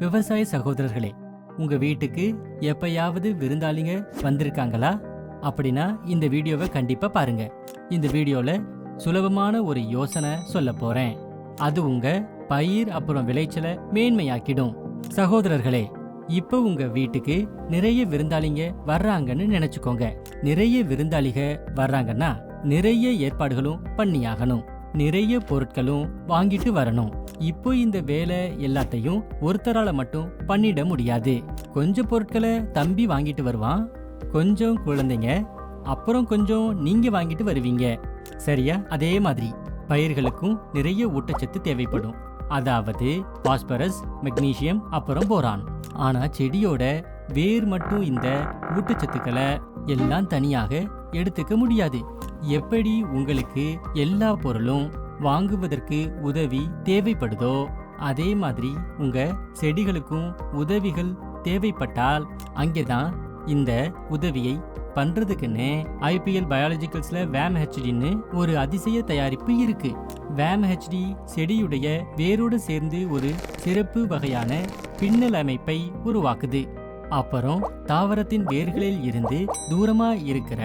விவசாய சகோதரர்களே, உங்க வீட்டுக்கு எப்பயாவது விருந்தாளிங்க வந்திருக்காங்களா? அப்படின்னா இந்த வீடியோவை கண்டிப்பா பாருங்க. இந்த வீடியோல சுலபமான ஒரு யோசனை சொல்ல போறேன். அது உங்க பயிர் அப்புறம் விளைச்சலை மேன்மையாக்கிடும். சகோதரர்களே, இப்போ உங்க வீட்டுக்கு நிறைய விருந்தாளிங்க வர்றாங்கன்னு நினைச்சுக்கோங்க. நிறைய விருந்தாளிக வர்றாங்கன்னா நிறைய ஏற்பாடுகளும் பண்ணியாகணும். நிறைய பொருட்களும் வாங்கிட்டு வரணும். இப்போ இந்த வேலை எல்லாத்தையும் ஒருத்தரால மட்டும் பண்ணிட முடியாது. கொஞ்சம் பொருட்களை தம்பி வாங்கிட்டு வருவான், கொஞ்சம் குழந்தைங்க, அப்புறம் கொஞ்சம் நீங்க வாங்கிட்டு வருவீங்க. சரியா? அதே மாதிரி பயிர்களுக்கும் நிறைய ஊட்டச்சத்து தேவைப்படும். அதாவது பாஸ்பரஸ், மெக்னீசியம், அப்புறம் போரான். ஆனா செடியோட வேர் மட்டும் இந்த ஊட்டச்சத்துக்களை எல்லாம் தனியாக எடுத்துக்க முடியாது. எப்படி உங்களுக்கு எல்லா பொருளும் வாங்குவதற்கு உதவி தேவைப்படுதோ அதே மாதிரி உங்க செடிகளுக்கும் உதவிகள் தேவைப்பட்டால் அங்கேதான் இந்த உதவியை பண்றதுக்குன்னு IPL பயாலஜிக்கல்ஸ்ல VAM-HD ஒரு அதிசய தயாரிப்பு இருக்கு. VAM-HD செடியுடைய வேரோடு சேர்ந்து ஒரு சிறப்பு வகையான பின்னல் அமைப்பை உருவாக்குது. அப்புறம் தாவரத்தின் வேர்களில் இருந்து தூரமா இருக்கிற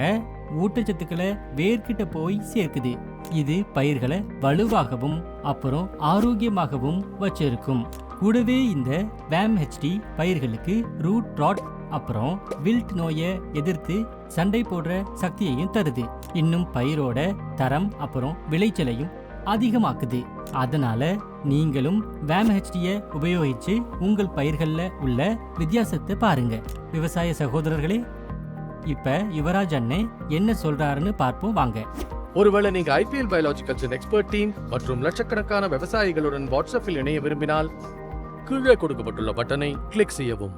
ஊட்டச்சத்துக்களை வேர்கிட்ட போய் சேர்க்குது. இது பயிர்களை வலுவாகவும் அப்புறம் ஆரோக்கியமாகவும் வச்சிருக்கும். கூடவே இந்த VAM-HD பயிர்களுக்கு ரூட் ராட் அப்புறம் வில்ட் நோயை எதிர்த்து சண்டை போடுற சக்தியையும் தருது. இன்னும் பயிரோட தரம் அப்புறம் விளைச்சலையும் அதிகமாக்குது. அதனால நீங்களும் VAM-HD உபயோகிச்சு உங்கள் பயிர்கள்ல உள்ள வித்தியாசத்தை பாருங்க. விவசாய சகோதரர்களே, இப்ப யுவராஜ் அண்ணே என்ன சொல்றாருன்னு பார்ப்போம் வாங்க. ஒருவேளை நீங்க IPL பயாலஜிக்கல்ஸின் எக்ஸ்பர்ட் டீம் மற்றும் லட்சக்கணக்கான விவசாயிகளுடன் வாட்ஸ்அப்பில் இணைய விரும்பினால் கீழே கொடுக்கப்பட்டுள்ள பட்டனை கிளிக் செய்யவும்.